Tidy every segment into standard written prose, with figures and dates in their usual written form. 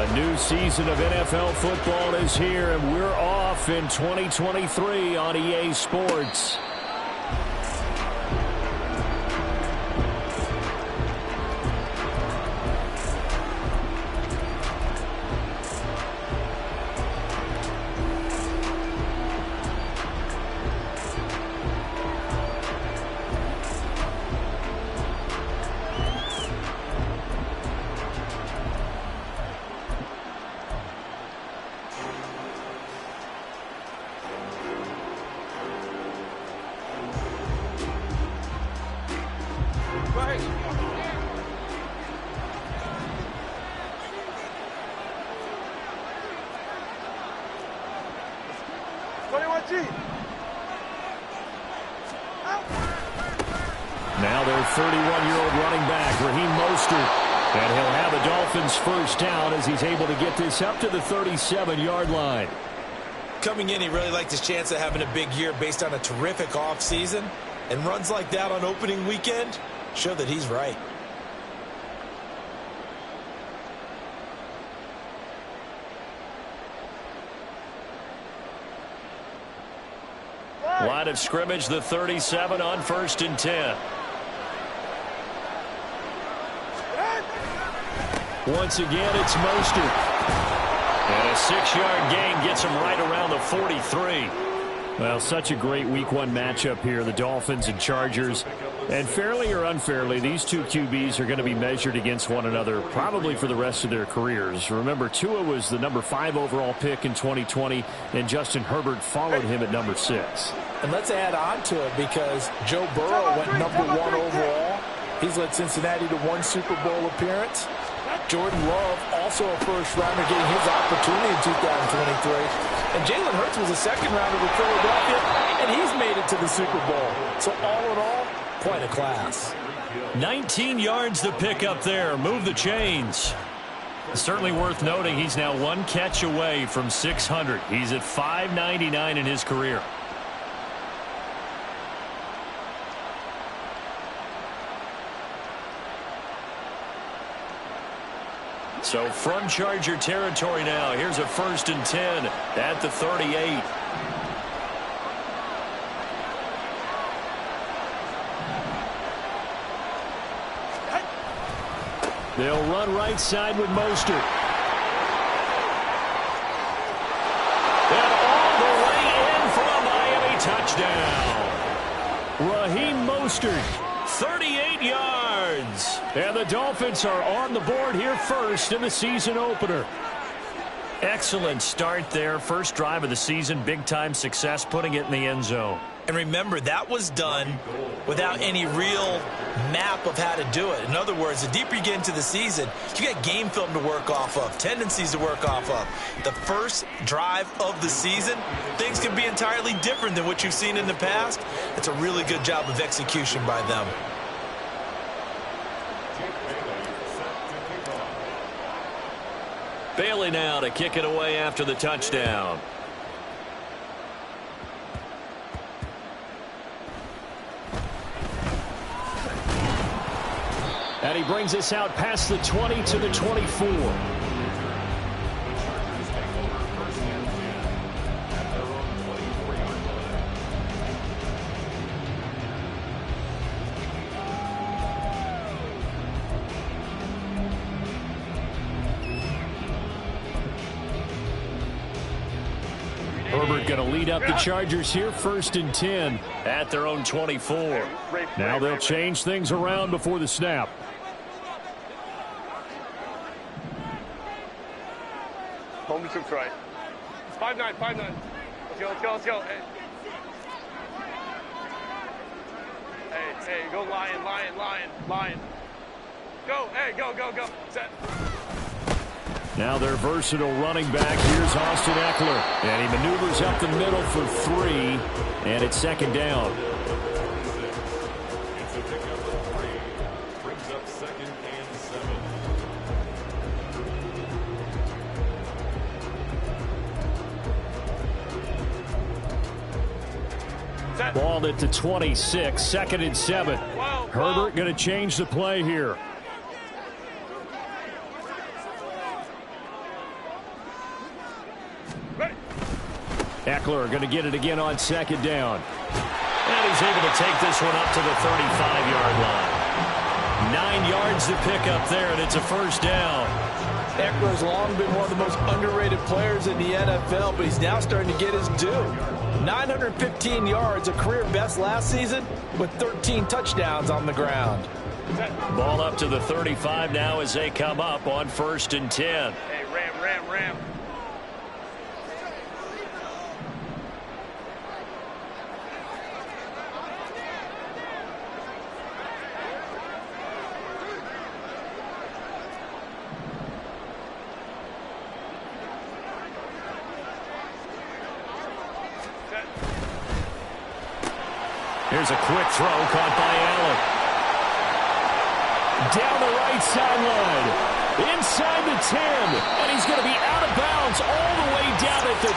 A new season of NFL football is here, and we're off in 2023 on EA Sports. Now their 31-year-old running back, Raheem Mostert. And he'll have the Dolphins first down as he's able to get this up to the 37-yard line. Coming in, he really liked his chance of having a big year based on a terrific offseason. And runs like that on opening weekend show that he's right. Line of scrimmage, the 37 on 1st and 10. Once again, it's Mostert. And a 6-yard gain gets him right around the 43. Well, such a great Week 1 matchup here, the Dolphins and Chargers. And fairly or unfairly, these two QBs are going to be measured against one another probably for the rest of their careers. Remember, Tua was the number 5 overall pick in 2020, and Justin Herbert followed him at number 6. And let's add on to it because Joe Burrow went number 1 overall. He's led Cincinnati to 1 Super Bowl appearance. Jordan Love, also a first-rounder, getting his opportunity in 2023. And Jalen Hurts was a second-rounder with Philadelphia, and he's made it to the Super Bowl. So all in all, quite a class. 19 yards to pick up there. Move the chains. Certainly worth noting he's now 1 catch away from 600. He's at 599 in his career. So from Charger territory now, here's a 1st and 10 at the 38. They'll run right side with Mostert. And all the way in for a Miami touchdown. Raheem Mostert, 38 yards. And the Dolphins are on the board here first in the season opener. Excellent start there. First drive of the season. Big-time success putting it in the end zone. And remember, that was done without any real map of how to do it. In other words, the deeper you get into the season, you got game film to work off of, tendencies to work off of. The first drive of the season, things can be entirely different than what you've seen in the past. It's a really good job of execution by them. Bailey now to kick it away after the touchdown. And he brings us out past the 20 to the 24. Herbert going to lead up the Chargers here, 1st and 10 at their own 24. Now they'll change things around before the snap. Home to right. It's 5-9, 5-9. Let's go, let's go, let's go. Hey, go Lion, Lion, Lion, Lion. Go, hey, go, go, go. Set. Now their versatile running back, here's Austin Eckler. And he maneuvers up the middle for 3, and it's 2nd down. Brings up 2nd and 7. Ball at the 26, 2nd and 7. Herbert going to change the play here. Eckler going to get it again on second down. And he's able to take this one up to the 35-yard line. 9 yards to pick up there, and it's a first down. Eckler's long been one of the most underrated players in the NFL, but he's now starting to get his due. 915 yards, a career best last season, with 13 touchdowns on the ground. Ball up to the 35 now as they come up on 1st and 10. Hey, ram. Here's a quick throw caught by Allen. Down the right sideline. Inside the 10. And he's going to be out of bounds all the way down at the 2.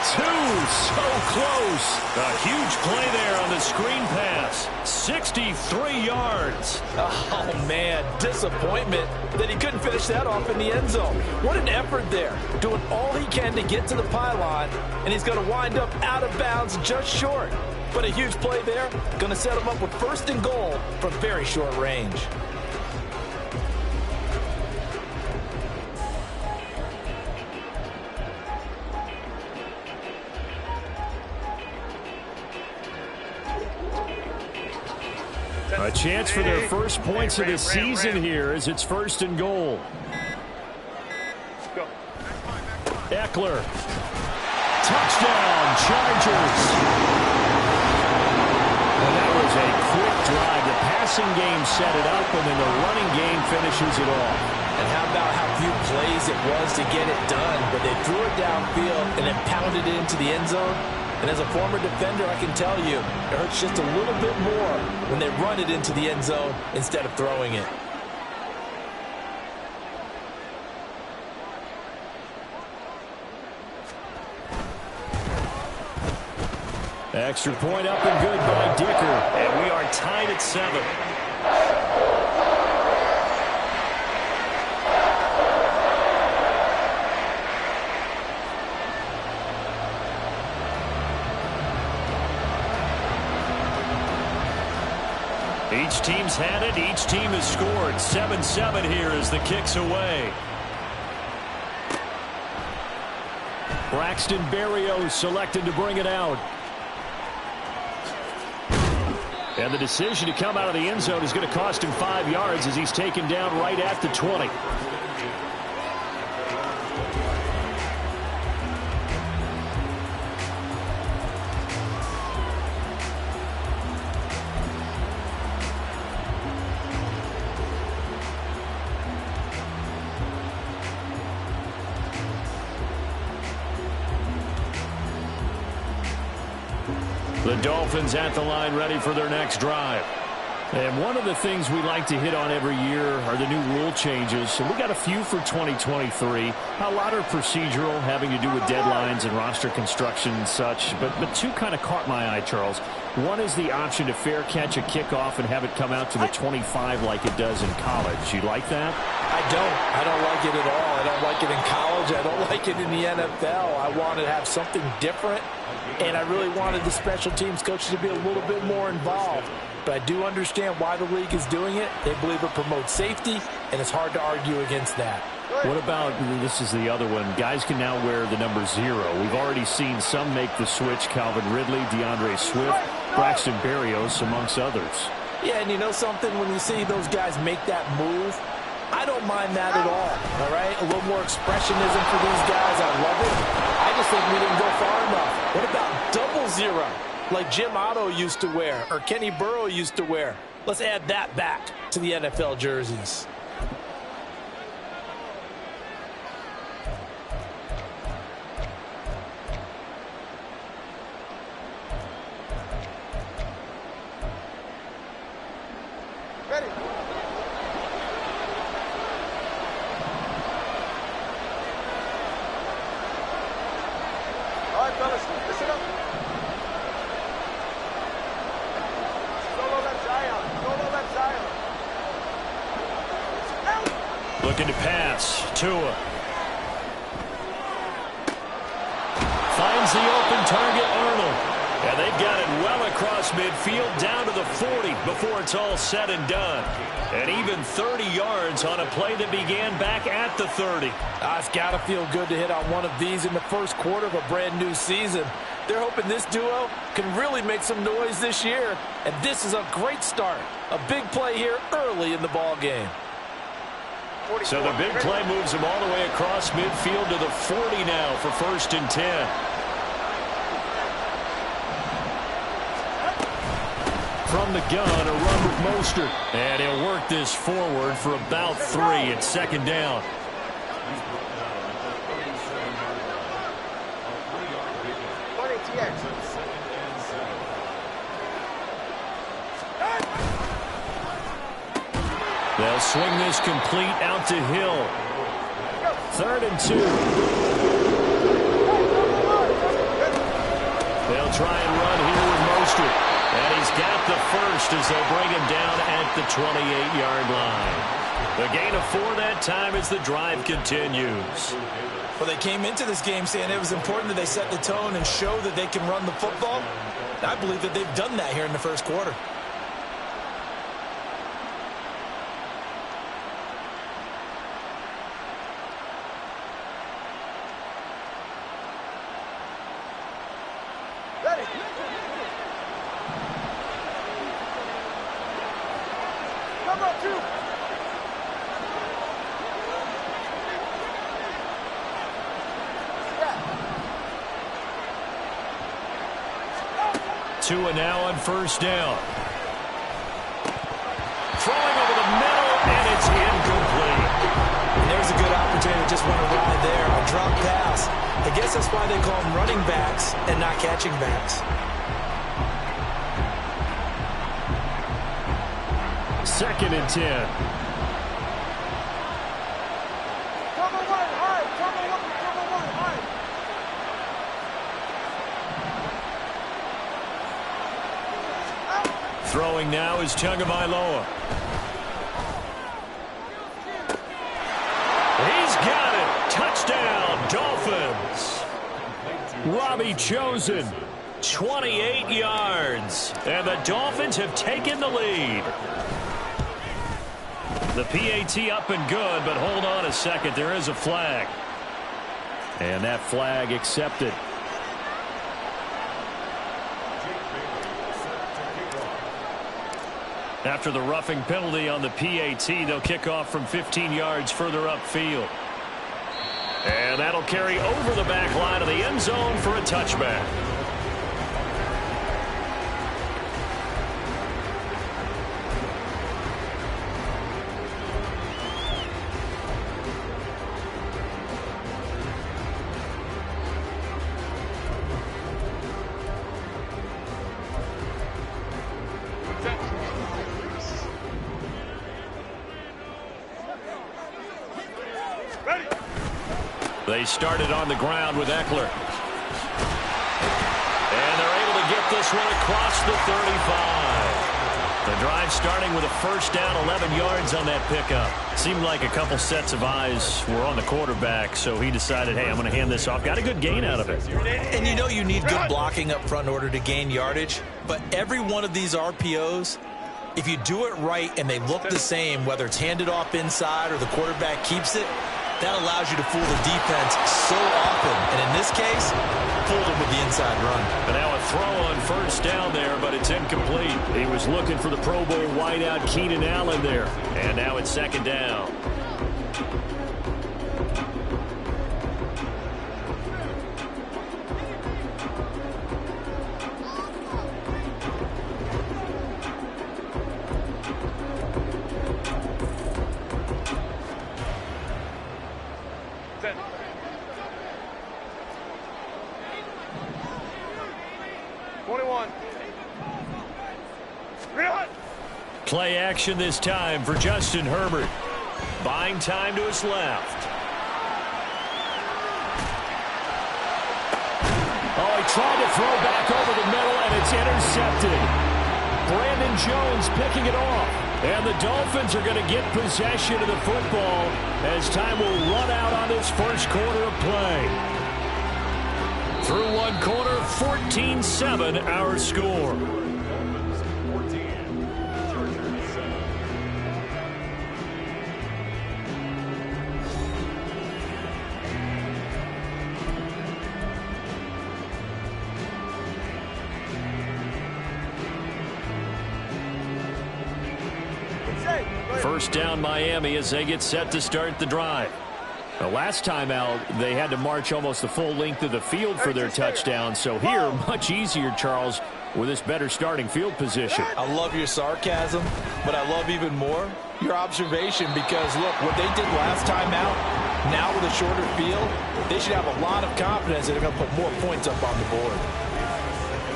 So close. A huge play there on the screen pass. 63 yards. Oh, man. Disappointment that he couldn't finish that off in the end zone. What an effort there. Doing all he can to get to the pylon. And he's going to wind up out of bounds just short. But a huge play there. Going to set him up with 1st and goal from very short range. A chance for their first points of the season here as it's 1st and goal. Go. Eckler. Touchdown, Chargers. And that was a quick drive. The passing game set it up, and then the running game finishes it off. And how about how few plays it was to get it done, but they threw it downfield and then pounded it into the end zone. And as a former defender, I can tell you, it hurts just a little bit more when they run it into the end zone instead of throwing it. Extra point up and good by Dicker. And we are tied at 7. Each team's had it. Each team has scored. 7-7 here as the kick's away. Braxton Berrios selected to bring it out. And the decision to come out of the end zone is going to cost him 5 yards as he's taken down right at the 20. The Dolphins at the line ready for their next drive. And one of the things we like to hit on every year are the new rule changes. And we got a few for 2023. A lot are procedural, having to do with deadlines and roster construction and such. But two kind of caught my eye, Charles. One is the option to fair catch a kickoff and have it come out to the 25 like it does in college. You like that? I don't like it at all. I don't like it in college. I don't like it in the NFL. I want to have something different. And I really wanted the special teams coaches to be a little bit more involved. But I do understand why the league is doing it. They believe it promotes safety, and it's hard to argue against that. What about, this is the other one, guys can now wear the number 0. We've already seen some make the switch. Calvin Ridley, DeAndre Swift, Braxton Berrios, amongst others. Yeah, and you know something? When you see those guys make that move, I don't mind that at all right? A little more expressionism for these guys. I love it. I just think we didn't go far enough. What about double 0, like Jim Otto used to wear or Kenny Burrow used to wear? Let's add that back to the NFL jerseys. Ready. All right, fellas, listen up. Solo left Zion. Solo left Zion. Out. Looking to pass. Tua. Finds the open target they've got it well across midfield down to the 40 before it's all said and done. And even 30 yards on a play that began back at the 30. It's got to feel good to hit on one of these in the first quarter of a brand new season. They're hoping this duo can really make some noise this year. And this is a great start. A big play here early in the ball game. So the big play moves them all the way across midfield to the 40 now for 1st and 10. From the gun, a run with Mostert. And he'll work this forward for about 3 at 2nd down. They'll swing this complete out to Hill. 3rd and 2. They'll try and run here with Mostert. And he's got the first as they'll bring him down at the 28-yard line. The gain of 4 that time as the drive continues. Well, they came into this game saying it was important that they set the tone and show that they can run the football. I believe that they've done that here in the first quarter. Tua now on 1st down. Throwing over the middle, and it's incomplete. And there's a good opportunity to just run a ride there on a drop pass. I guess that's why they call them running backs and not catching backs. 2nd and 10. Throwing now is Tagovailoa. He's got it. Touchdown, Dolphins. Robbie Chosen, 28 yards. And the Dolphins have taken the lead. The PAT up and good, but hold on a second. There is a flag. And that flag accepted. After the roughing penalty on the PAT, they'll kick off from 15 yards further upfield. And that'll carry over the back line of the end zone for a touchback. They started on the ground with Eckler. And they're able to get this one across the 35. The drive starting with a 1st down, 11 yards on that pickup. Seemed like a couple sets of eyes were on the quarterback, so he decided, hey, I'm going to hand this off. Got a good gain out of it. And you know you need good blocking up front in order to gain yardage, but every one of these RPOs, if you do it right and they look the same, whether it's handed off inside or the quarterback keeps it, that allows you to fool the defense so often. And in this case, fooled him with the inside run. And now a throw on 1st down there, but it's incomplete. He was looking for the Pro Bowl wideout Keenan Allen there. And now it's 2nd down. Play action this time for Justin Herbert. Buying time to his left. Oh, he tried to throw back over the middle, and it's intercepted. Brandon Jones picking it off. And the Dolphins are going to get possession of the football as time will run out on this first quarter of play. Through one quarter, 14-7 our score. First down Miami as they get set to start the drive. The last time out, they had to march almost the full length of the field for their touchdown. So here, much easier, Charles, with this better starting field position. I love your sarcasm, but I love even more your observation because, look, what they did last time out, now with a shorter field, they should have a lot of confidence that they're going to put more points up on the board.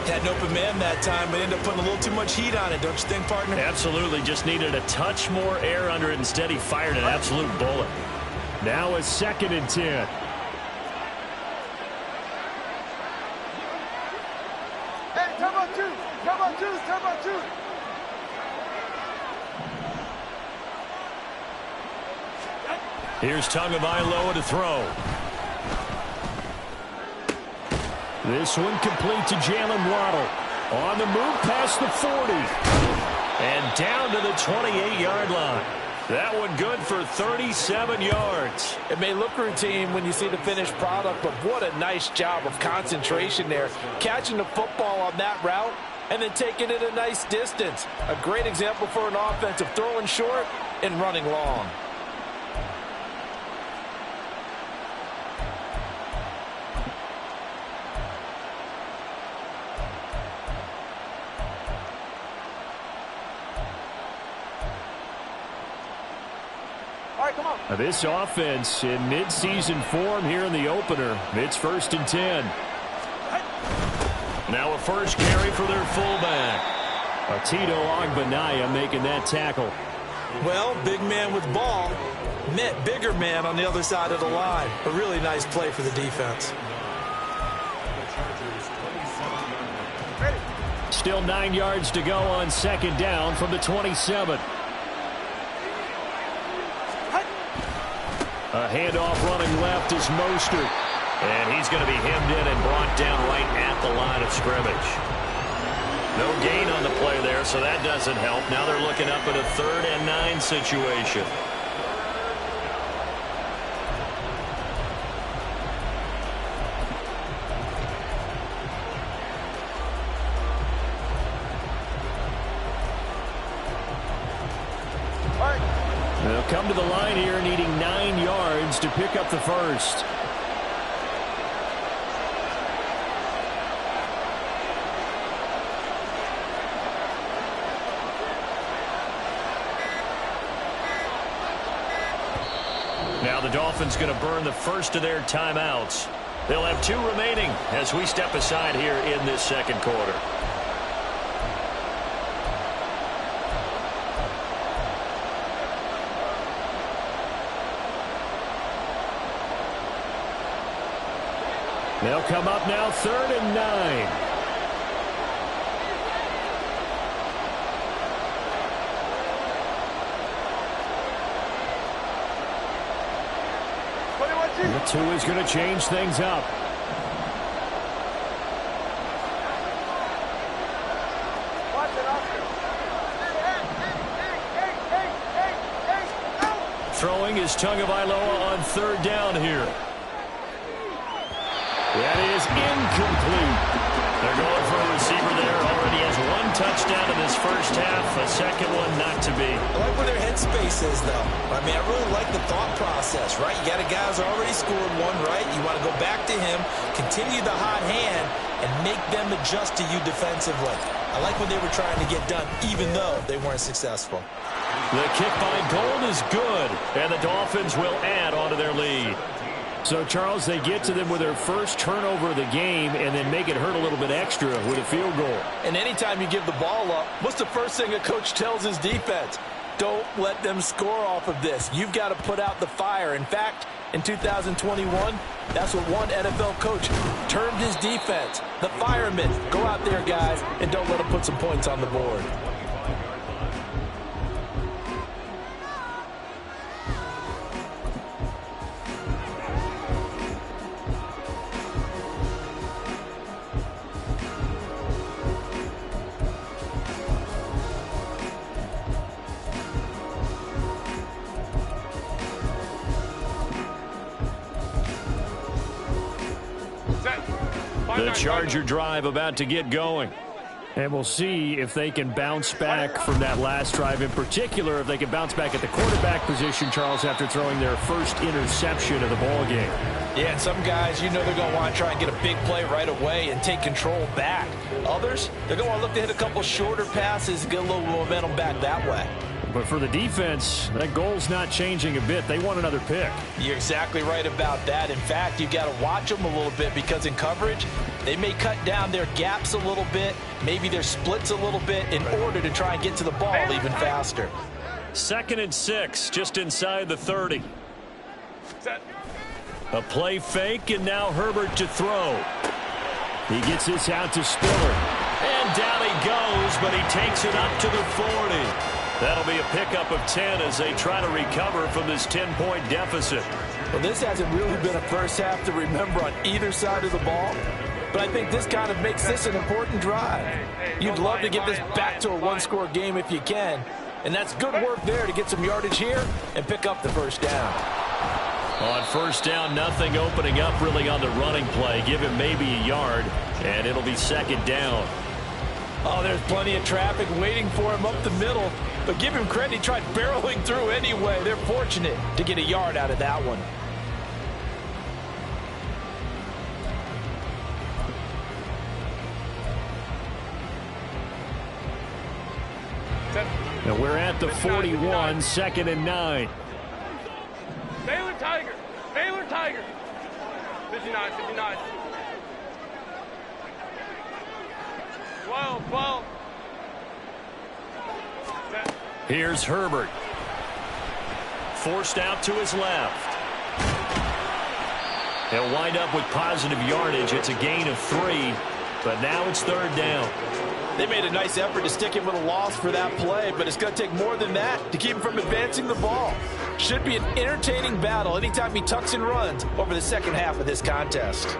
Had an open man that time, but ended up putting a little too much heat on it, don't you think, partner? Absolutely. Just needed a touch more air under it. Instead, he fired an absolute bullet. Now a 2nd and 10. Hey, come on, two. Come on, two. Come on, two. Here's Tagovailoa to throw. This one complete to Jalen Waddle. On the move past the 40. And down to the 28-yard line. That one good for 37 yards. It may look routine when you see the finished product, but what a nice job of concentration there. Catching the football on that route and then taking it a nice distance. A great example for an offensive throwing short and running long. This offense in mid-season form here in the opener. It's 1st and 10. Now a first carry for their fullback. Tito Ogbanaya making that tackle. Well, big man with ball met bigger man on the other side of the line. A really nice play for the defense. Still 9 yards to go on 2nd down from the 27. A handoff running left is Mostert. And he's going to be hemmed in and brought down right at the line of scrimmage. No gain on the play there, so that doesn't help. Now they're looking up at a 3rd and 9 situation. They'll come to the line here needing 9 yards to pick up the first. Now the Dolphins going to burn the first of their timeouts. They'll have 2 remaining as we step aside here in this 2nd quarter. They'll come up now 3rd and 9. The 2 is going to change things up. Throwing is Tagovailoa on 3rd down here. That is incomplete. They're going for a receiver there. Already has 1 touchdown in this first half. A second one not to be. I like where their headspace is, though. I mean, I really like the thought process, right? You got a guy who's already scored 1, right? You want to go back to him, continue the hot hand, and make them adjust to you defensively. I like what they were trying to get done, even though they weren't successful. The kick by Gold is good, and the Dolphins will add onto their lead. So, Charles, they get to them with their first turnover of the game and then make it hurt a little bit extra with a field goal. And anytime you give the ball up, what's the first thing a coach tells his defense? Don't let them score off of this. You've got to put out the fire. In fact, in 2021, that's what one NFL coach termed his defense. The firemen. Go out there, guys, and don't let them put some points on the board. The Charger drive about to get going. And we'll see if they can bounce back from that last drive, in particular if they can bounce back at the quarterback position, Charles, after throwing their first interception of the ball game. Yeah, and some guys, you know they're going to want to try and get a big play right away and take control back. Others, they're going to want to look to hit a couple shorter passes and get a little momentum back that way. But for the defense, that goal's not changing a bit. They want another pick. You're exactly right about that. In fact, you've got to watch them a little bit because in coverage, they may cut down their gaps a little bit, maybe their splits a little bit in order to try and get to the ball even faster. 2nd and 6, just inside the 30. Set. A play fake, and now Herbert to throw. He gets this out to Spiller. And down he goes, but he takes it up to the 40. That'll be a pickup of 10 as they try to recover from this 10-point deficit. Well, this hasn't really been a first half to remember on either side of the ball, but I think this kind of makes this an important drive. You'd love to get this back to a one-score game if you can, and that's good work there to get some yardage here and pick up the first down. On first down, nothing opening up really on the running play. Give him maybe a yard, and it'll be 2nd down. Oh, there's plenty of traffic waiting for him up the middle. But give him credit, he tried barreling through anyway. They're fortunate to get a yard out of that one. Now we're at the 41, 2nd and 9. Baylor Tiger. Baylor Tiger. 59, 59. 12. Here's Herbert. Forced out to his left. He'll wind up with positive yardage. It's a gain of 3, but now it's 3rd down. They made a nice effort to stick him with a loss for that play, but it's going to take more than that to keep him from advancing the ball. Should be an entertaining battle anytime he tucks and runs over the second half of this contest.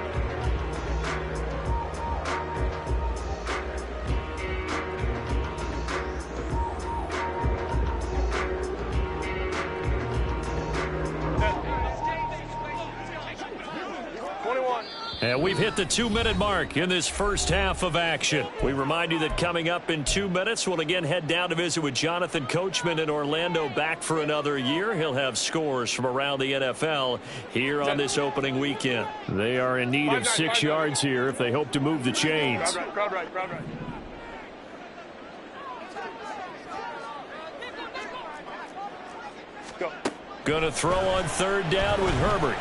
And we've hit the 2-minute mark in this first half of action. We remind you that coming up in 2 minutes, we'll again head down to visit with Jonathan Coachman in Orlando, back for another year. He'll have scores from around the NFL here on this opening weekend. They are in need of 6 yards here if they hope to move the chains. Crowd right. Go. Gonna throw on 3rd down with Herbert.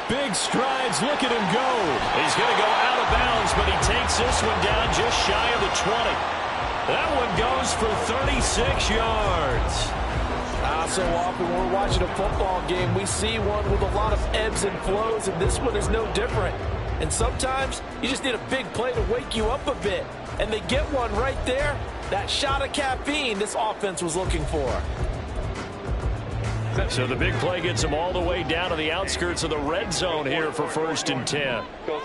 Big strides, look at him go. He's going to go out of bounds, but he takes this one down just shy of the 20. That one goes for 36 yards. So often when we're watching a football game, we see one with a lot of ebbs and flows, and this one is no different. And sometimes you just need a big play to wake you up a bit. And they get one right there. That shot of caffeine this offense was looking for. So the big play gets him all the way down to the outskirts of the red zone here for 1st and 10. Go.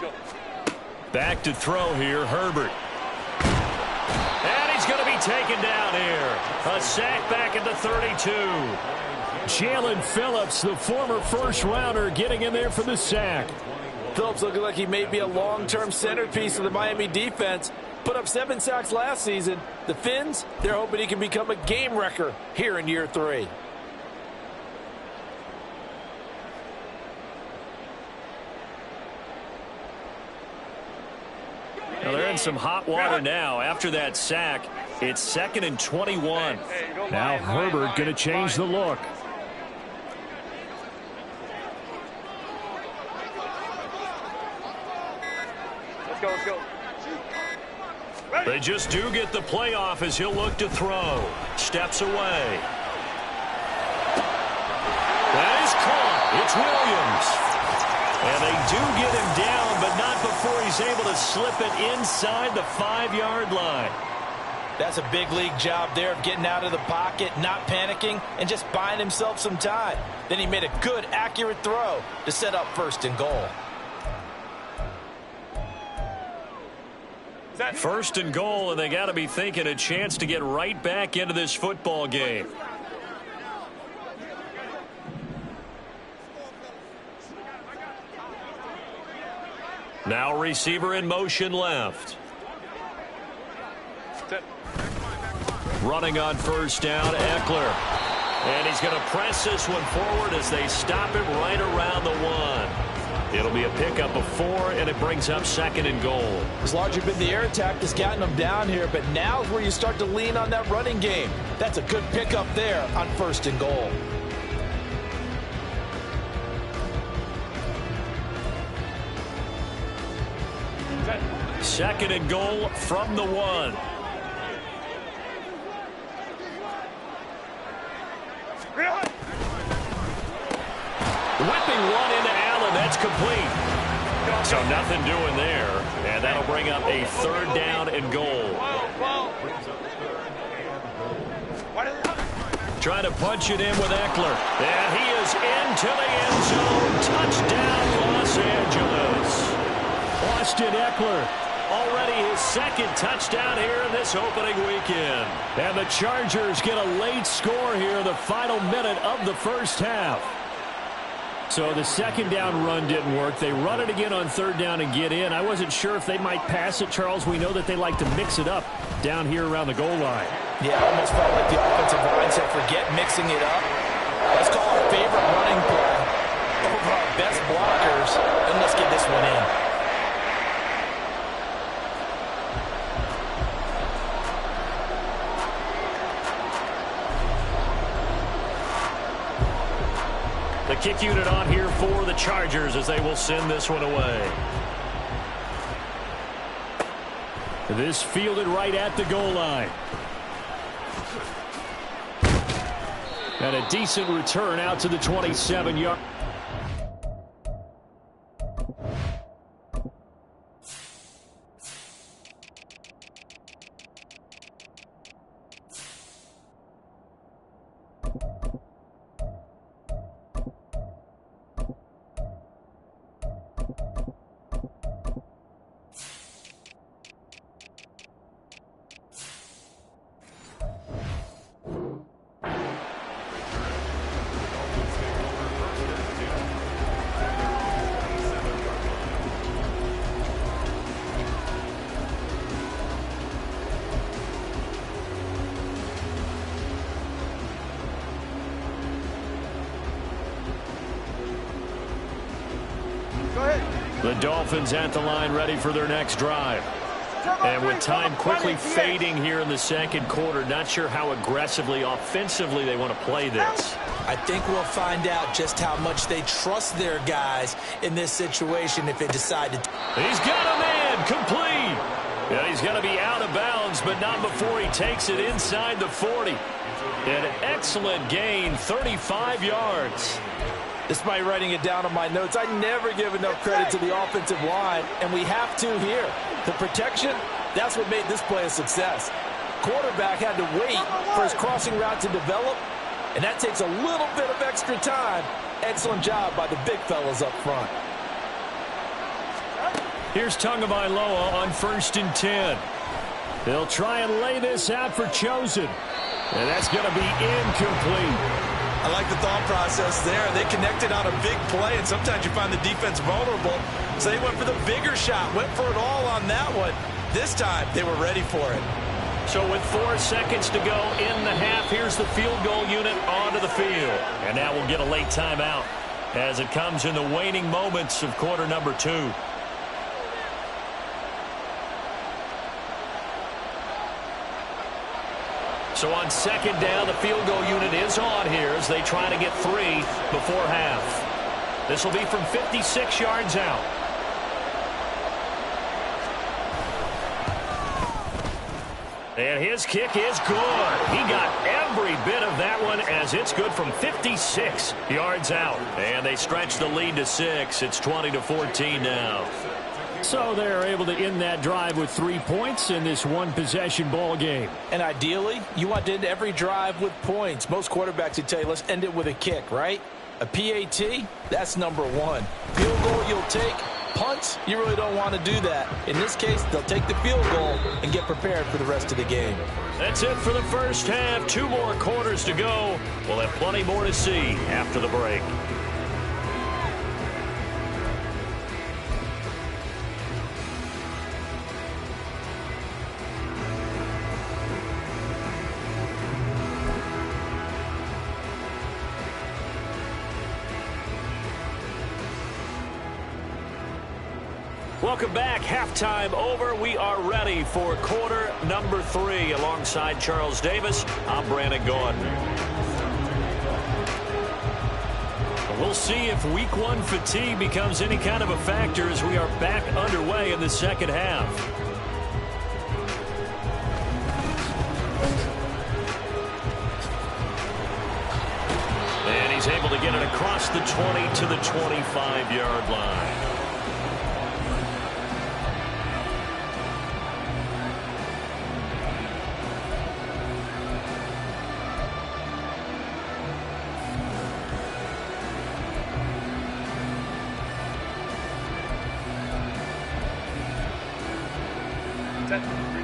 Back to throw here, Herbert. And he's going to be taken down here. A sack back at the 32. Jalen Phillips, the former first-rounder, getting in there for the sack. Phillips looking like he may be a long-term centerpiece of the Miami defense. Put up 7 sacks last season. The Fins, they're hoping he can become a game wrecker here in year 3. Well, they're in some hot water now. After that sack, it's 2nd and 21. Now Herbert going to change the look. Let's go. They just do get the playoff as he'll look to throw. Steps away. That is caught. It's Williams. And they do get him down, but not before he's able to slip it inside the 5-yard line. That's a big league job there of getting out of the pocket, not panicking, and just buying himself some time. Then he made a good, accurate throw to set up 1st and goal. 1st and goal, and they got to be thinking a chance to get right back into this football game. Now receiver in motion left. Running on first down, Eckler. And he's going to press this one forward as they stop him right around the 1. It'll be a pickup of 4, and it brings up 2nd and goal. It's largely been the air attack that's gotten them down here, but now's where you start to lean on that running game. That's a good pickup there on 1st and goal. Second and goal from the 1. Whipping one into Allen. That's complete. So nothing doing there. And that'll bring up a 3rd down and goal. Trying to punch it in with Eckler. And he is into the end zone. Touchdown, Los Angeles. Austin Eckler, already his 2nd touchdown here in this opening weekend. And the Chargers get a late score here in the final minute of the first half. So the 2nd down run didn't work. They run it again on 3rd down and get in. I wasn't sure if they might pass it, Charles. We know that they like to mix it up down here around the goal line. Yeah, I almost felt like the offensive line said, forget mixing it up. Let's call our favorite running play over our best blockers, and let's get this one in. The kick unit on here for the Chargers as they will send this one away. This fielded right at the goal line. And a decent return out to the 27-yard. The Dolphins at the line ready for their next drive. And with time quickly fading here in the 2nd quarter, not sure how aggressively, offensively they want to play this. I think we'll find out just how much they trust their guys in this situation if they decide to. He's got a man complete. And he's going to be out of bounds, but not before he takes it inside the 40. An excellent gain, 35 yards. Despite writing it down on my notes, I never give enough credit to the offensive line, and we have to here. The protection, that's what made this play a success. Quarterback had to wait for his crossing route to develop, and that takes a little bit of extra time. Excellent job by the big fellas up front. Here's Tagovailoa on 1st and 10. They'll try and lay this out for Chosen. And that's going to be incomplete. I like the thought process there. They connected on a big play, and sometimes you find the defense vulnerable. So they went for the bigger shot, went for it all on that one. This time, they were ready for it. So with 4 seconds to go in the half, here's the field goal unit onto the field. And now we'll get a late timeout as it comes in the waning moments of quarter number 2. So on 2nd down, the field goal unit is on here as they try to get 3 before half. This will be from 56 yards out. And his kick is good. He got every bit of that one as it's good from 56 yards out. And they stretch the lead to 6. It's 20-14 now. So they're able to end that drive with 3 points in this one-possession ball game. And ideally, you want to end every drive with points. Most quarterbacks would tell you, let's end it with a kick, right? A PAT, that's number 1. Field goal you'll take. Punts, you really don't want to do that. In this case, they'll take the field goal and get prepared for the rest of the game. That's it for the first half. 2 more quarters to go. We'll have plenty more to see after the break. Welcome back. Halftime over. We are ready for quarter number 3. Alongside Charles Davis, I'm Brandon Gordon. We'll see if week 1 fatigue becomes any kind of a factor as we are back underway in the second half. And he's able to get it across the 20 to the 25-yard line.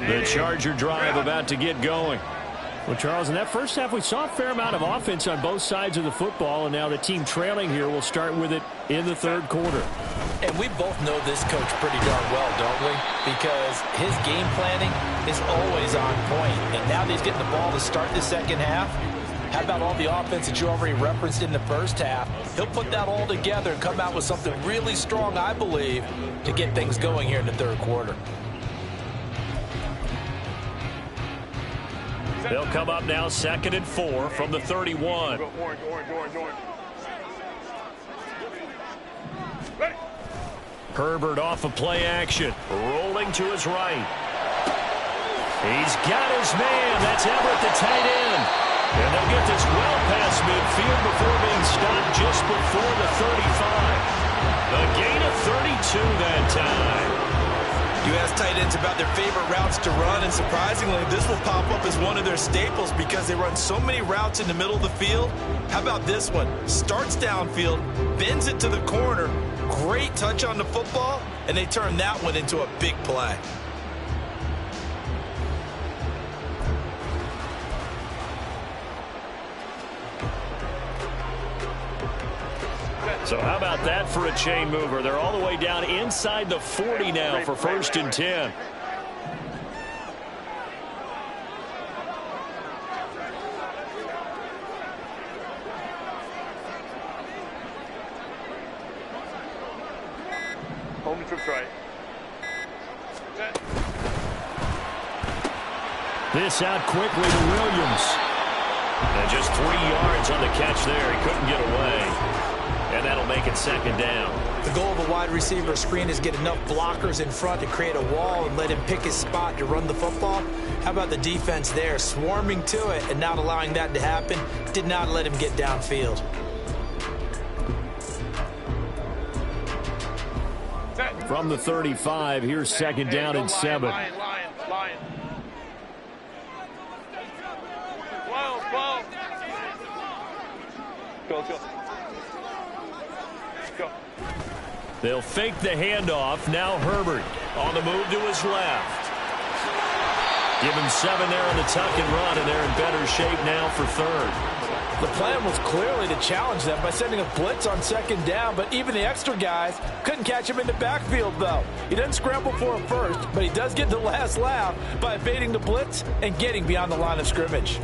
The Charger drive about to get going. Well, Charles, in that first half, we saw a fair amount of offense on both sides of the football, and now the team trailing here will start with it in the third quarter. And we both know this coach pretty darn well, don't we? Because his game planning is always on point. And now that he's getting the ball to start the second half, how about all the offense that you already referenced in the first half? He'll put that all together and come out with something really strong, I believe, to get things going here in the third quarter. They'll come up now 2nd and 4 from the 31. Orange. Ready. Herbert off of play action. Rolling to his right. He's got his man. That's Everett, the tight end. And they'll get this well past midfield before being stopped just before the 35. A gain of 32 that time. You ask tight ends about their favorite routes to run, and surprisingly, this will pop up as one of their staples because they run so many routes in the middle of the field. How about this one? Starts downfield, bends it to the corner, great touch on the football, and they turn that one into a big play. So how about that for a chain mover? They're all the way down inside the 40 now for 1st and 10. Home to try. This out quickly to Williams. And just 3 yards on the catch there. He couldn't get away. And that'll make it 2nd down. The goal of a wide receiver screen is get enough blockers in front to create a wall and let him pick his spot to run the football. How about the defense there, swarming to it and not allowing that to happen? Did not let him get downfield. From the 35, here's 2nd down and 7. Lion. 12. Go. They'll fake the handoff. Now Herbert on the move to his left. Give him 7 there on the tuck and run, and they're in better shape now for 3rd. The plan was clearly to challenge them by sending a blitz on 2nd down, but even the extra guys couldn't catch him in the backfield, though. He doesn't scramble for it first, but he does get the last laugh by evading the blitz and getting beyond the line of scrimmage.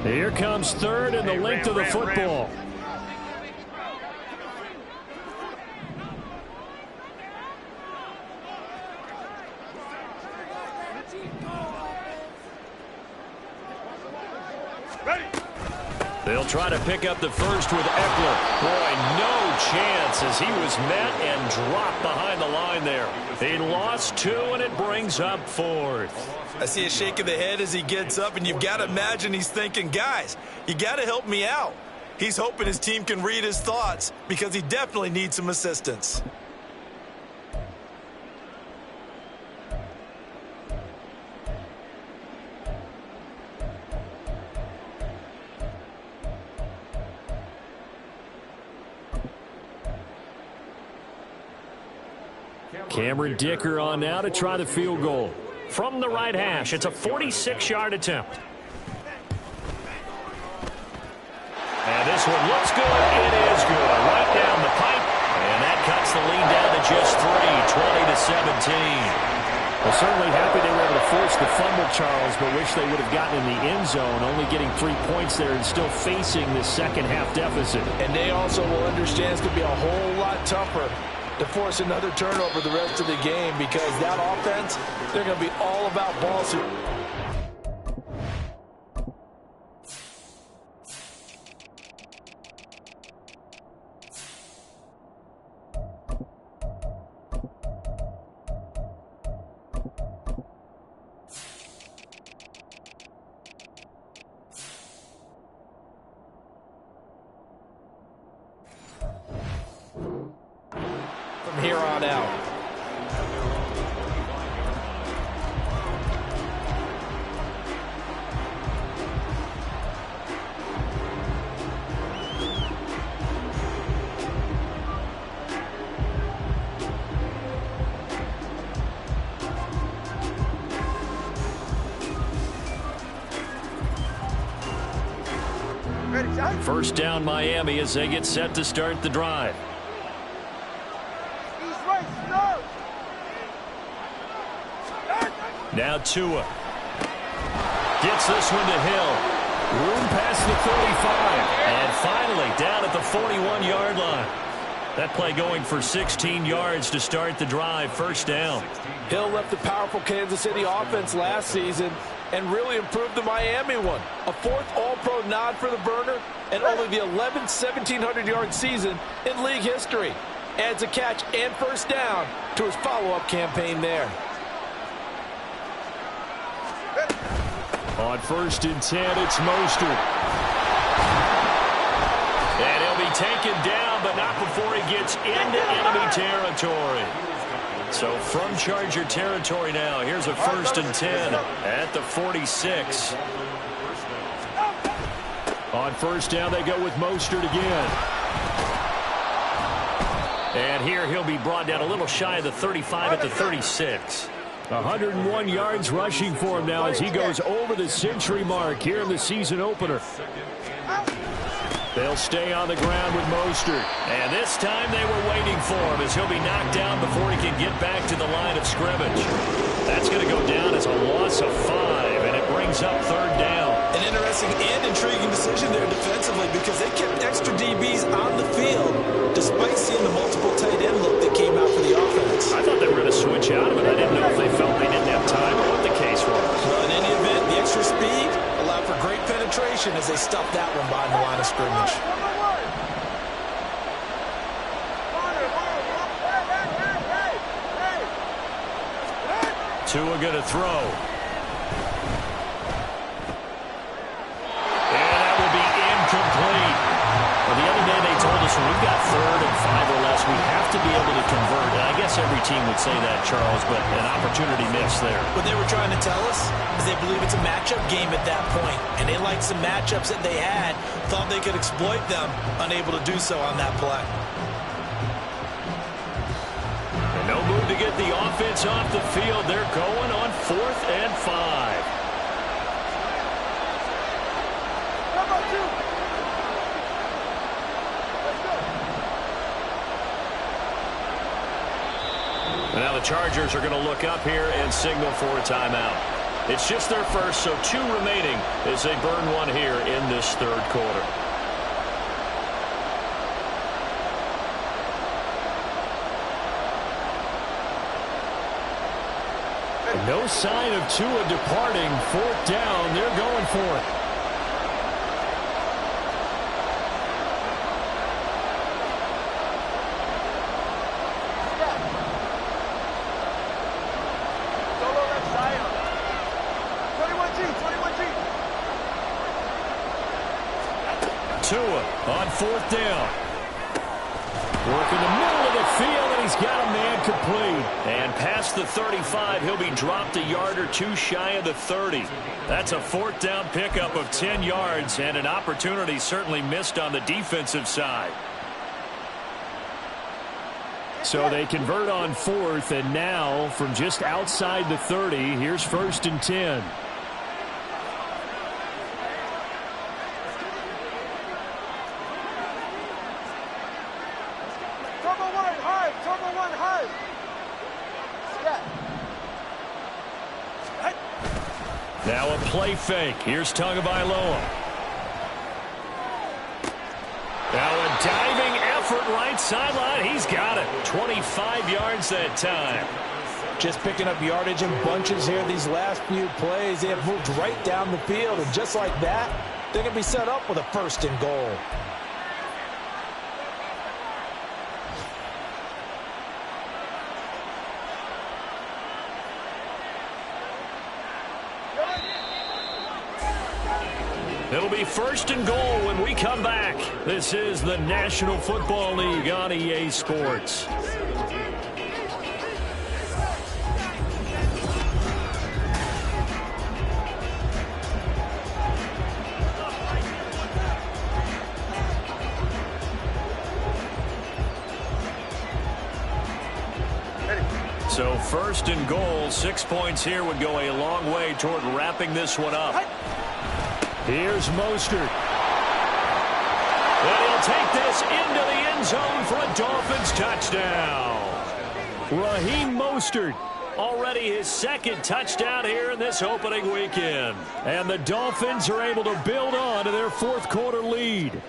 Here comes 3rd and the length of the football. They'll try to pick up the first with Eckler. Boy, no chance as he was met and dropped behind the line there. He lost 2, and it brings up 4th. I see a shake of the head as he gets up, and you've got to imagine he's thinking, guys, you got to help me out. He's hoping his team can read his thoughts because he definitely needs some assistance. Cameron Dicker on now to try the field goal. From the right hash, it's a 46-yard attempt. And this one looks good. It is good. Right down the pipe. And that cuts the lead down to just 3, the 17. Well, certainly happy they were able to force the fumble, Charles, but wish they would have gotten in the end zone, only getting 3 points there and still facing this second half deficit. And they also will understand it's going to be a whole lot tougher to force another turnover the rest of the game, because that offense, they're going to be all about ball security. From here on out. First down Miami as they get set to start the drive. Now Tua gets this one to Hill. Room past the 35. And finally down at the 41-yard line. That play going for 16 yards to start the drive. First down. Hill left the powerful Kansas City offense last season and really improved the Miami one. A fourth All-Pro nod for the burner and only the 11th 1,700-yard season in league history. Adds a catch and first down to his follow-up campaign there. On 1st and 10, it's Mostert. And he'll be taken down, but not before he gets into enemy territory. So from Charger territory now, here's a 1st and 10 at the 46. On 1st down, they go with Mostert again. And here he'll be brought down a little shy of the 35 at the 36. 101 yards rushing for him now as he goes over the century mark here in the season opener. They'll stay on the ground with Mostert. And this time they were waiting for him as he'll be knocked down before he can get back to the line of scrimmage. That's going to go down as a loss of 5, and it brings up 3rd down. An interesting and intriguing decision there defensively, because they kept extra DBs on the field despite seeing the multiple tight end look that came out for the offense. I thought they were going to switch out of it. I didn't know if they felt they didn't have time or what the case was. Well, in any event, the extra speed allowed for great penetration as they stuffed that one behind the line of scrimmage. Tua going to throw. And that will be incomplete. Well, the other day they told us when we've got 3rd and 5 or less, we have to be able to convert. And I guess every team would say that, Charles, but an opportunity missed there. What they were trying to tell us is they believe it's a matchup game at that point, and they liked some matchups that they had, thought they could exploit them, unable to do so on that play. And no move to get the offense off the field. They're going on 4th and 5. Now the Chargers are going to look up here and signal for a timeout. It's just their first, so 2 remaining as they burn one here in this 3rd quarter. And no sign of Tua departing. 4th down, they're going for it. Tua on 4th down. Working the middle of the field, and he's got a man complete. And past the 35, he'll be dropped a yard or 2 shy of the 30. That's a 4th down pickup of 10 yards, and an opportunity certainly missed on the defensive side. So they convert on 4th, and now from just outside the 30, here's 1st and 10. Now a play fake. Here's Tagovailoa. Now a diving effort right sideline. He's got it. 25 yards that time. Just picking up yardage in bunches here these last few plays. They have moved right down the field, and just like that, they're going to be set up with a 1st and goal. It'll be 1st and goal when we come back. This is the National Football League on EA Sports. So 1st and goal, 6 points here would go a long way toward wrapping this one up. Here's Mostert. And he'll take this into the end zone for a Dolphins touchdown. Raheem Mostert, already his 2nd touchdown here in this opening weekend. And the Dolphins are able to build on to their 4th quarter lead.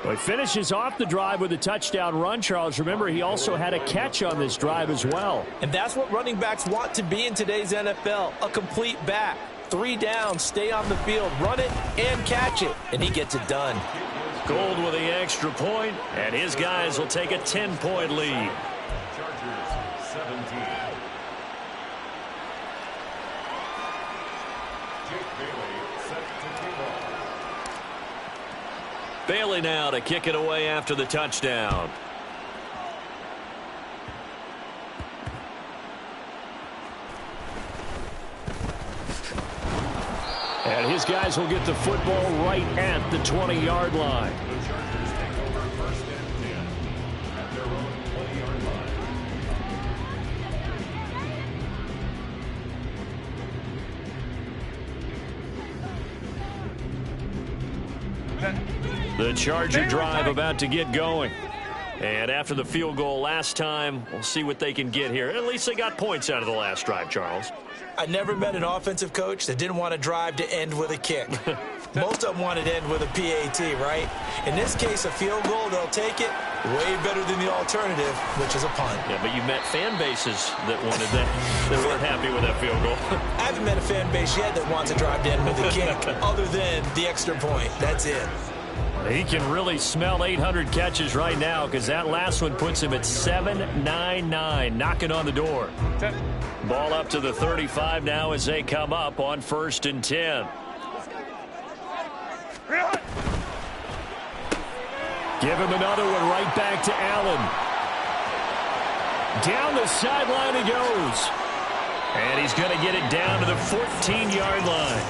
Well, he finishes off the drive with a touchdown run, Charles. Remember, he also had a catch on this drive as well. And that's what running backs want to be in today's NFL, a complete back. 3 down, stay on the field, run it, and catch it. And he gets it done. Gold with the extra point, and his guys will take a 10-point lead. Chargers 17. Bailey now to kick it away after the touchdown. And his guys will get the football right at the 20-yard line. The Chargers take over 1st and 10 at their own 20-yard line. The Charger drive about to get going. And after the field goal last time, we'll see what they can get here. At least they got points out of the last drive, Charles. I never met an offensive coach that didn't want to drive to end with a kick. Most of them wanted to end with a PAT, right? In this case, a field goal, they'll take it. Way better than the alternative, which is a punt. Yeah, but you met fan bases that wanted that, that weren't happy with that field goal. I haven't met a fan base yet that wants to drive to end with a kick, other than the extra point. That's it. He can really smell 800 catches right now because that last one puts him at 799, knocking on the door. Ball up to the 35 now as they come up on 1st and 10. Give him another one right back to Allen. Down the sideline he goes. And he's going to get it down to the 14-yard line.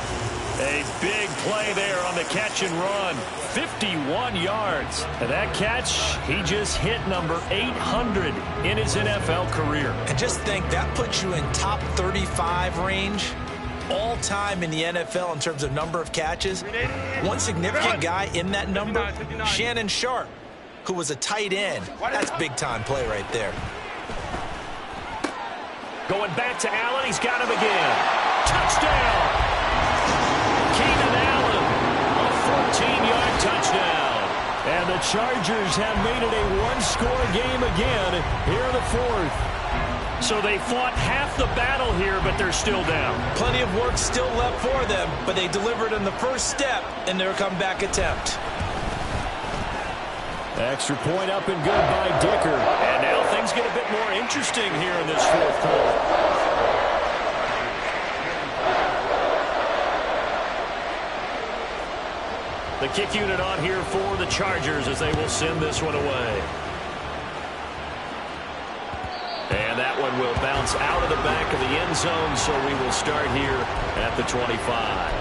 A big play there on the catch and run. 51 yards. And that catch, he just hit number 800 in his NFL career. And just think, that puts you in top 35 range all time in the NFL in terms of number of catches. One significant guy in that number, Shannon Sharp, who was a tight end. That's big-time play right there. Going back to Allen. He's got him again. Touchdown. Keenan Allen, a 14-yard touchdown. And the Chargers have made it a one-score game again here in the 4th. So they fought half the battle here, but they're still down. Plenty of work still left for them, but they delivered on the first step in their comeback attempt. Extra point up and good by Dicker. And now things get a bit more interesting here in this 4th quarter. The kick unit on here for the Chargers as they will send this one away. And that one will bounce out of the back of the end zone, so we will start here at the 25.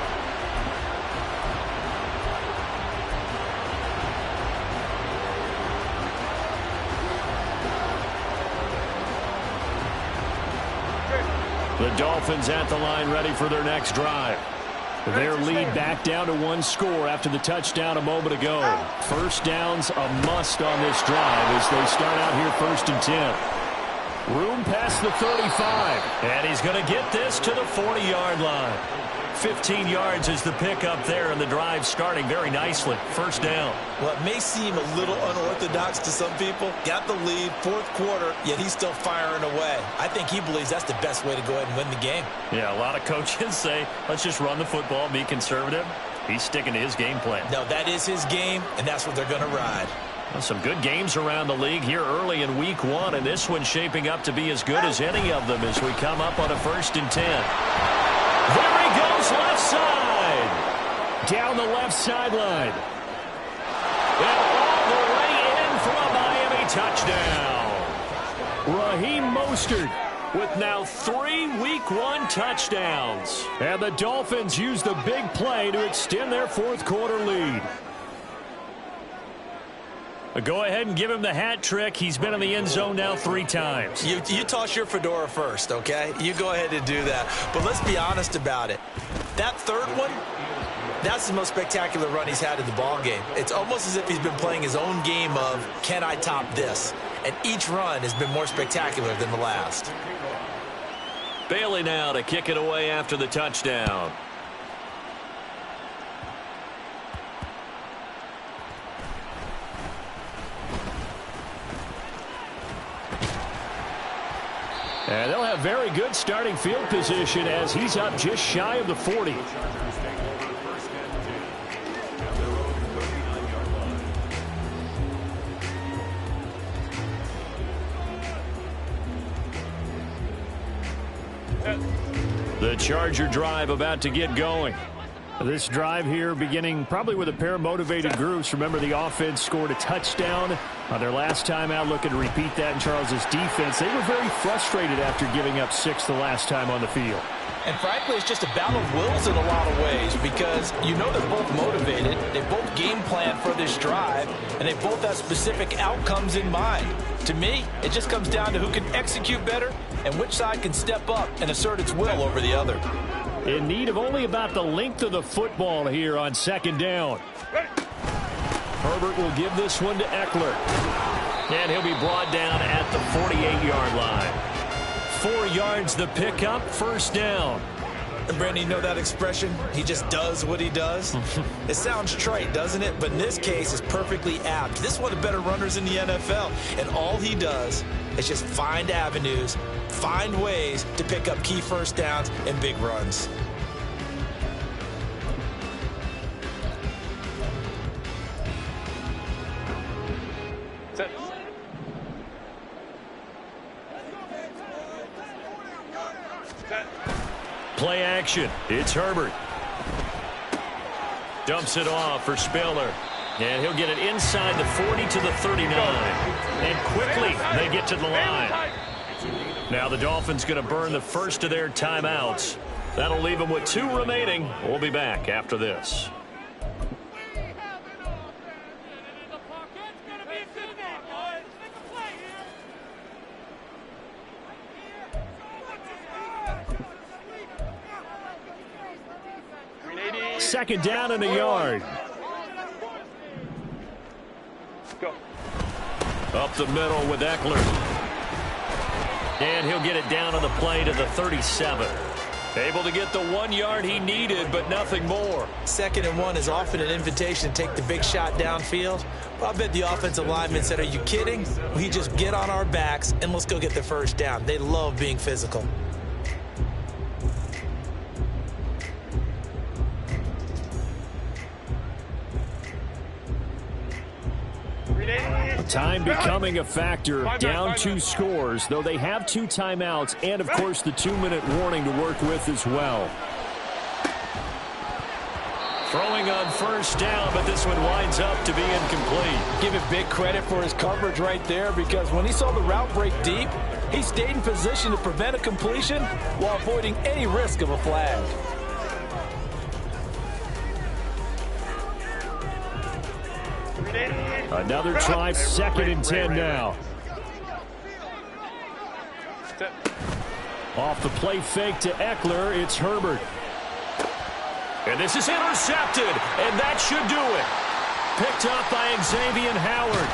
The Dolphins at the line ready for their next drive. Their lead back down to 1 score after the touchdown a moment ago. First down's a must on this drive as they start out here 1st and 10. Room past the 35. And he's going to get this to the 40-yard line. 15 yards is the pickup there, and the drive starting very nicely. First down. Well, it may seem a little unorthodox to some people. Got the lead, fourth quarter, yet he's still firing away. I think he believes that's the best way to go ahead and win the game. Yeah, a lot of coaches say, let's just run the football, be conservative. He's sticking to his game plan. No, that is his game, and that's what they're going to ride. Well, some good games around the league here early in week one, and this one's shaping up to be as good as any of them as we come up on a 1st and 10. There he goes, left side. Down the left sideline. And all the way in for a Miami touchdown. Raheem Mostert with now 3 week one touchdowns. And the Dolphins use the big play to extend their fourth quarter lead. Go ahead and give him the hat trick. He's been in the end zone now 3 times. You toss your fedora first, okay? You go ahead and do that. But let's be honest about it. That third one, that's the most spectacular run he's had in the ball game. It's almost as if he's been playing his own game of, can I top this? And each run has been more spectacular than the last. Bailey now to kick it away after the touchdown. And they'll have very good starting field position as he's up just shy of the 40. The Charger drive about to get going. This drive here beginning probably with a pair of motivated groups. Remember, the offense scored a touchdown on their last time out. Looking to repeat that in Charles's defense. They were very frustrated after giving up 6 the last time on the field. And frankly, it's just a battle of wills in a lot of ways because you know they're both motivated. They both game plan for this drive, and they both have specific outcomes in mind. To me, it just comes down to who can execute better and which side can step up and assert its will over the other. In need of only about the length of the football here on 2nd down. Herbert will give this one to Eckler. And he'll be brought down at the 48-yard line. 4 yards the pickup, first down. And Brandon, you know that expression? He just does what he does? It sounds trite, doesn't it? But in this case, it's perfectly apt. This is one of the better runners in the NFL. And all he does is just find avenues, find ways to pick up key first downs and big runs. Set. Set. Play action. It's Herbert. Dumps it off for Spiller. And he'll get it inside the 40 to the 39. And quickly they get to the line. Now the Dolphins going to burn the first of their timeouts. That'll leave them with 2 remaining. We'll be back after this. Second down and a yard. Go. Up the middle with Eckler. And he'll get it down on the play to the 37. Able to get the 1 yard he needed, but nothing more. 2nd and 1 is often an invitation to take the big shot downfield. Well, I bet the offensive lineman said, are you kidding? We just get on our backs and let's go get the first down. They love being physical. Time becoming a factor, down 2 scores, though they have 2 timeouts and, of course, the 2-minute warning to work with as well. Throwing on first down, but this one winds up to be incomplete. Give him big credit for his coverage right there because when he saw the route break deep, he stayed in position to prevent a completion while avoiding any risk of a flag. Another try, 2nd and 10 now. Off the play fake to Eckler, it's Herbert. And this is intercepted, and that should do it. Picked up by Xavier Howard.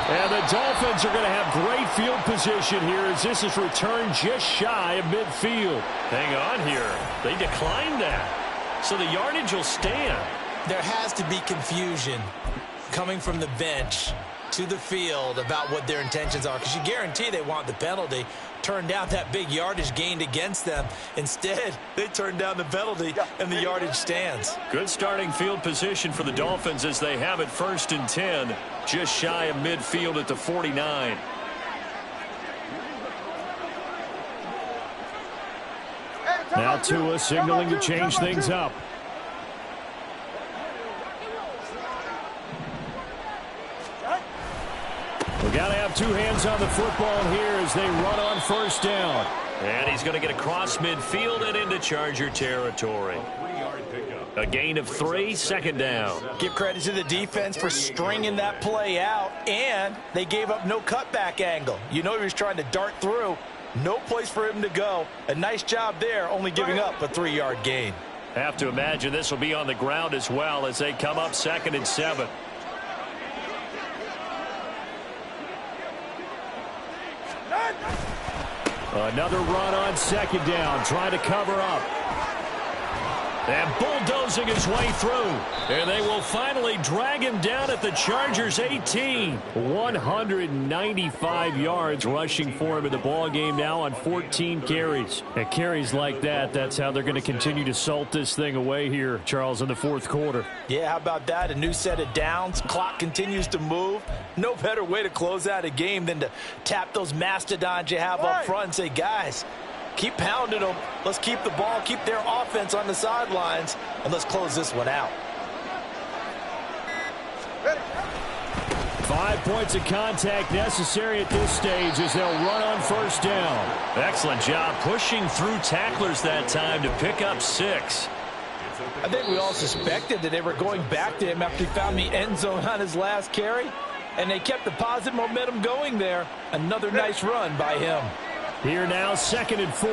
And the Dolphins are going to have great field position here as this is returned just shy of midfield. Hang on here. They declined that. So the yardage will stand. There has to be confusion coming from the bench to the field about what their intentions are, because you guarantee they want the penalty. Turn down that big yardage gained against them. Instead, they turn down the penalty, and the yardage stands. Good starting field position for the Dolphins as they have it 1st and 10, just shy of midfield at the 49. Now Tua signaling to change things up. We've got to have two hands on the football here as they run on 1st down. And he's going to get across midfield and into Charger territory. A gain of 3, 2nd down. Give credit to the defense for stringing that play out, and they gave up no cutback angle. You know he was trying to dart through. No place for him to go. A nice job there, only giving up a 3-yard gain. Have to imagine this will be on the ground as well as they come up 2nd and 7. Another run on 2nd down, trying to cover up. And bulldozing his way through. And they will finally drag him down at the Chargers' 18. 195 yards rushing for him in the ball game now on 14 carries. And carries like that, that's how they're going to continue to salt this thing away here, Charles, in the 4th quarter. Yeah, how about that? A new set of downs. Clock continues to move. No better way to close out a game than to tap those mastodons you have up front and say, guys, keep pounding them. Let's keep the ball, keep their offense on the sidelines, and let's close this one out. 5 points of contact necessary at this stage as they'll run on 1st down. Excellent job pushing through tacklers that time to pick up 6. I think we all suspected that they were going back to him after he found the end zone on his last carry, and they kept the positive momentum going there. Another nice run by him. Here now, 2nd and 4.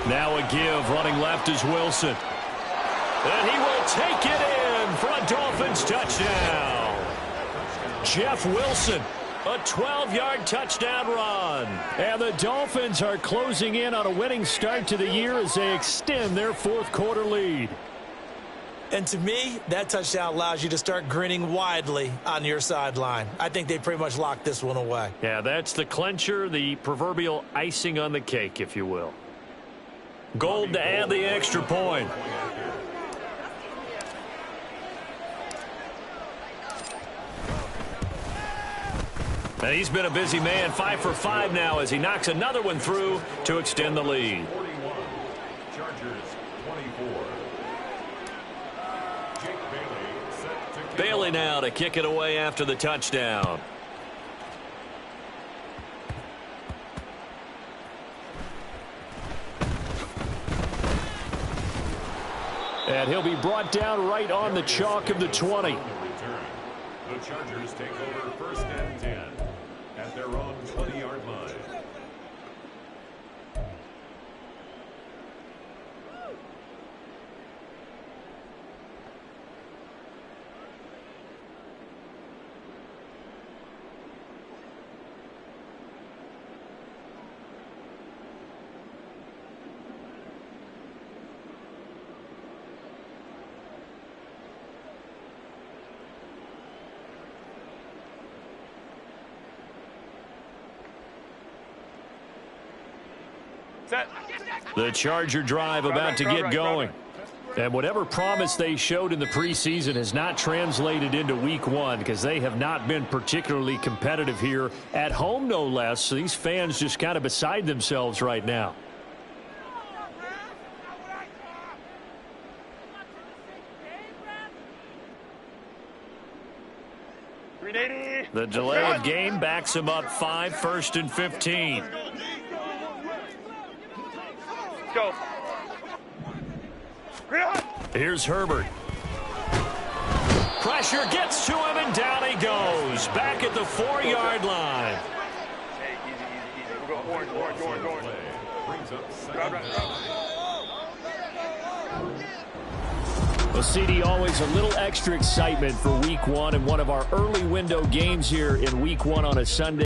Now a give, running left is Wilson. And he will take it in for a Dolphins touchdown. Jeff Wilson, a 12-yard touchdown run. And the Dolphins are closing in on a winning start to the year as they extend their 4th quarter lead. And to me, that touchdown allows you to start grinning widely on your sideline. I think they pretty much locked this one away. Yeah, that's the clincher, the proverbial icing on the cake, if you will. Gold to add the extra point. And he's been a busy man, 5 for 5 now as he knocks another one through to extend the lead. Chargers 24. Bailey now to kick it away after the touchdown. And he'll be brought down right on the chalk of the 20. The Chargers take over 1st and 10 at their own 20-yard line. The Charger drive about to get going. And whatever promise they showed in the preseason has not translated into week 1 because they have not been particularly competitive here at home, no less. So these fans just kind of beside themselves right now. The delay of game backs him up 5, 1st and 15. Go. Here's Herbert. Pressure gets to him, and down he goes. Back at the 4-yard line. Brings up Grab, second. grab. Well, CD, always a little extra excitement for week one and one of our early window games here in week one on a Sunday.